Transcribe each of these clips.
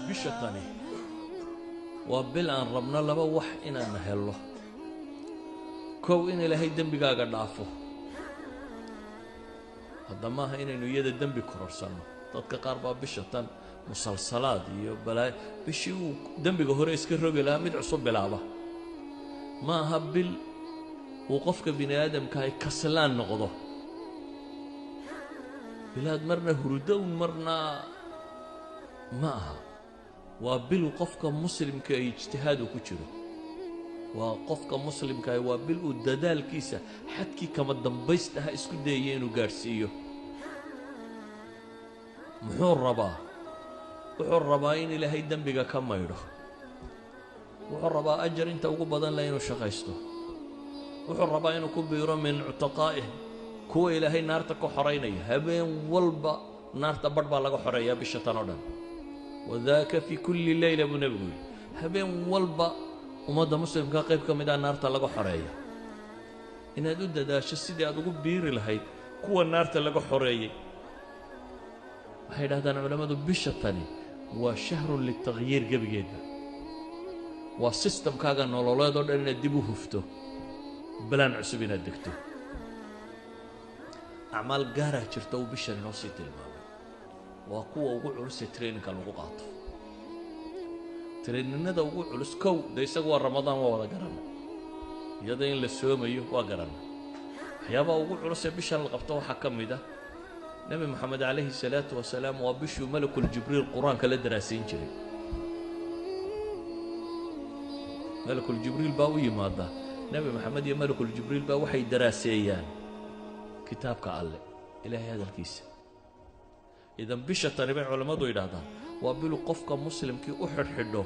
bishatani waa bil aan rabno laba wax inaan helno kow in ilaahay dembigaaga dhaafo hadda maaha inaynu iyada dembi kororsanno dadka qaar baa bishatan musalsalaad iyo balaa bishii uu dembiga hore iska rogi lahaa mid cusub bilaaba ma aha bil uu qofka bini aadamka ay kaslaan noqdo bilaad marna hurudown marna ma aha waa bil qofka muslimka ay ijtihaad ku jiro waa qofka muslimka ay waa bil uu dadaalkiisa xadkii kama dambaystaha isku dayay inuu gaarsiiyo muxuu rabaa in ilaahay dembiga ka maydho wuxuu rabaa ajar inta ugu badan leh inuu shaqaysto wuxuu rabaa inuu ku biiro min cutaqaa'ih kuwa ilaahay naarta ka xoreynaya habeen walba naarta badh baa laga xoreeyaa bishatan oo dhan wadaaka fi kulli layla buu nebigu yidhi habeen walba ummadda muslimka qayb ka mid ah naarta laga xoreeya inaad u dadaasho sidii aad ugu biiri lahayd kuwa naarta laga xoreeyey waxay yidhahdaan culammadu bishatani waa shahrun litakhyiir gebigeedba waa sistamkaaga nololeed oo dhan inaad dib u hufto balaan cusub inaad degto acmaal gaaraa jirta uu bishan inoo sii tilmaamay waa kuwa ugu culus ee traininka lagu qaato traininada ugu culus kow de isagu waa ramadaan waa wada garanay iyada in la soomayo waa garanay waxyaabaha ugu culus ee bishan la qabto waxaa ka mid ah nebi moxamed calayhi salaatu wasalaam waa bishuu malakul jibriil qur-aanka la daraasiin jiray malakul jibriil baa u yimaada nebi moxamed iyo malakul jibriil baa waxay daraaseeyaan kitaabka alle ilaahay hadalkiisa idan bishatani bay culammadu yidhaahdaan waa bilu qofka muslimkii u xidhxidho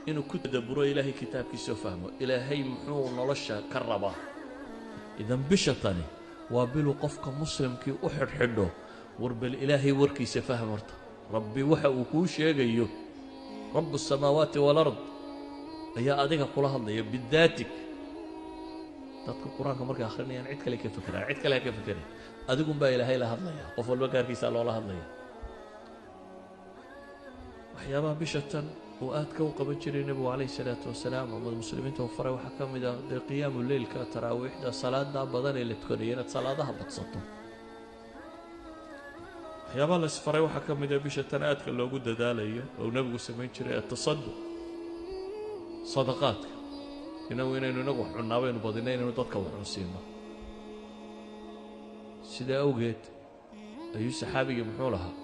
inuu ku tadabburo ilaahay kitaabkiisa oo fahmo ilaahay muxuu nolosha ka rabaa idan bishatani waa bilu qofka muslimkii u xidhxidho warbal ilaahay warkiisa faham horta rabbi waxa uu kuu sheegayo rabbu asamaawaati walard ayaa adiga kula hadlaya bidaatig dadka qur-aanka markay akhrinayaan cid kale ka fekeraan cid kale ka fekeray adigunbaa ilaahay la hadlaya qof walba gaarkiisa loola hadlaya waxyaabaha bishatan uu aadka u qaban jiray nebigu calayhi salaatu wasalaam ummad muslimiinta u faray waxaa ka mid ah dee qiyaamu leylka taraawiixda salaada badan ee la tukanaya inaad salaadaha badsato waxyaabaha la isfaray waxaa ka mid ah bishatan aadka loogu dadaalayo oo nebigu samayn jiray atasaduq sadaqaadka inaynu inagu wax cunnaa baynu badinay inaynu dadka wax cunsiino sidaa awgeed ayuu saxaabigii muxuu lahaa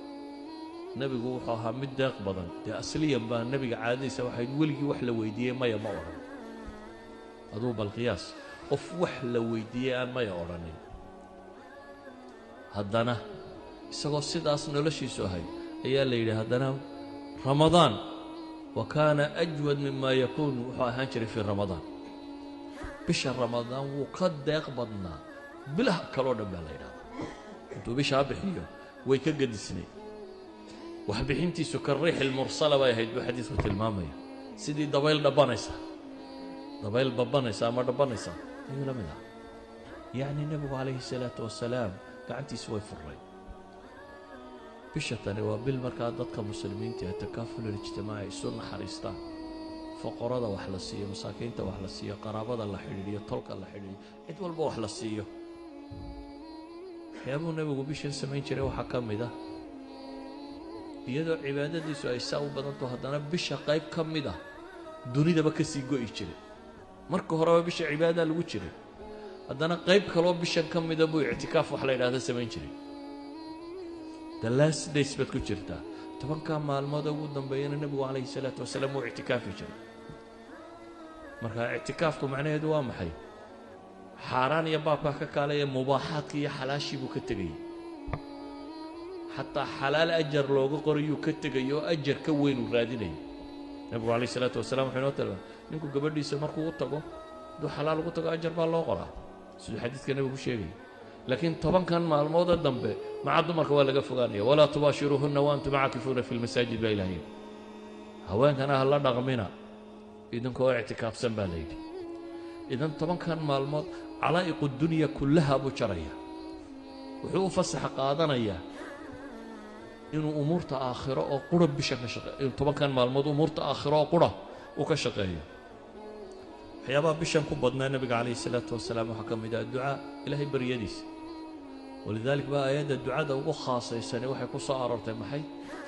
nebigu wuxuu ahaa mid deeq badan dee asliyan baa nebiga caadadiisa waxayd weligii wax la weydiiyey maya ma odhan aduu bal qiyaas qof wax la weydiiyey aan maya odhanin haddana isagoo sidaas noloshiisu ahayd ayaa la yidhi haddana ramadaan wa kaana ajwad mima yakuun wuxuu ahaan jiray fii ramadaan bisha ramadaan wuu ka deeq badnaa bilaha kaloo dhan baa la yidhahdaa intuu bishaa bixiyo way ka gedisnay waxbixintiisu ka riixil mursala bay ahayd buu xadiidku tilmaamaya sidii dabayl dhabanaysa dabayl babanaysa ama dhabanaysa ayuu la mid ah yacni nebigu calayhi salaatu wasalaam gacantiisu way furray bishatani waa bil markaa dadka muslimiinta ee takaaful alijtimaaci isu naxariistaan foqorada wax la siiyo masaakiinta wax la siiyo qaraabada la xidhiidhiyo tolka la xidhiidhiyo cid walba wax la siiyo waxyaabuu nebigu bishan samayn jiray waxaa ka mid ah iyadoo cibaadadiisu ay saa u badanto haddana bisha qayb ka mid ah dunidaba ka sii go'i jiray marka horeba bisha cibaadadaa lagu jiray haddana qayb kaloo bishan ka mida buu ictikaaf wax la yidhaahda samayn jiray the last days baad ku jirtaa tobankaa maalmood ugu dambeeyana nebigu calayhi salaatu wasalaam wuu ictikaafi jiray marka ictikaafku macnaheedu waa maxay xaaraan iyo baabkaa ka kaalaya mubaaxaadkii iyo xalaashii buu ka tegayay xataa xalaal ajar looga qorayuu ka tegayo oo ajar ka weyn uu raadinayay nebigu calayhi salaatu wasalaam wuxuu inoo tilmaamay ninku gabadhiisa markuu u tago hadduu xalaal ugu tago ajar baa loo qoraa siduu xadiidka nebigu sheegaya laakiin tobankan maalmooda dambe maca dumarka waa laga fogaanaya walaa tubaashiruuhunna waantum caakifuuna fi lmasaajid baa ilaahay haweenkana ha la dhaqmina idinkoo ictikaafsan baa layidhi idan tobankan maalmood calaa'iqu dunya kullaha buu jaraya wuxuu u fasax qaadanayaa inuu umuurta aakhiro oo qura bisha ka shaqeeyo tobankan maalmood umuurta aakhiro oo qura uu ka shaqeeyo waxyaabaha bishan ku badnaa nabiga calayhi salaatu wasalaam waxaa ka mid ah ducaa ilaahay baryadiisa walidalik baa aayadda ducada ugu khaasaysani waxay ku soo aroortay maxay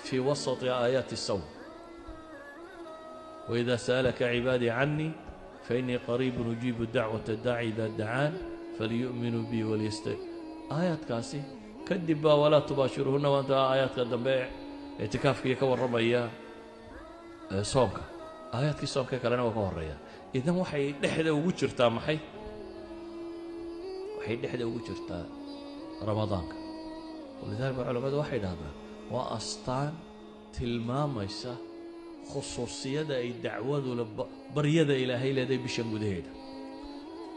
fii wasati aayaati sawm waidaa sa'alaka cibaadii cannii fainii qariibun ujiibu dacwata daaci idaa dacaan falyu'minuu bii walyasta aayaadkaasi kadib baa walaa tubaashiruhunna waanta aayaadka dambe ictikaafkii ka warramaya soonka aayaadkii soonka kalena waa ka horreeya idan waxay dhexda ugu jirtaa maxay waxay dhexda ugu jirtaa ramadaanka walidaalika culamadu waxay dhahdaan waa astaan tilmaamaysa khusuusiyada ay dacwadu baryada ilaahay leedahay bishan gudaheeda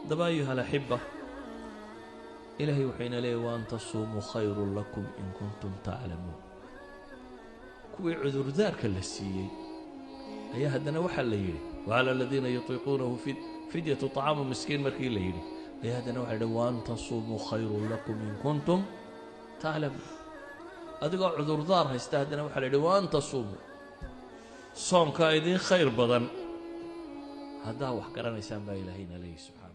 haddaba ayuha alaxiba ilaahay wuxuyna leeyahy waan tasuumuu khayrun lakum in kuntum taclamuun kuwii cudurdaarka la siiyey ayaa haddana waxaa la yidhi wacala aladiina yutiiquunahu fidyatu طacaamu miskiin markii la yidhi ayaa haddana waxa la yidhi waan tasuumuu khayrun lakum in kuntum taclamuun adigoo cudurdaar haysta haddana waxaa la yidhi waan tasuumuu soonkaa idiin khayr badan haddaa wax garanaysaan baa ilaahayna leeyahy subxaana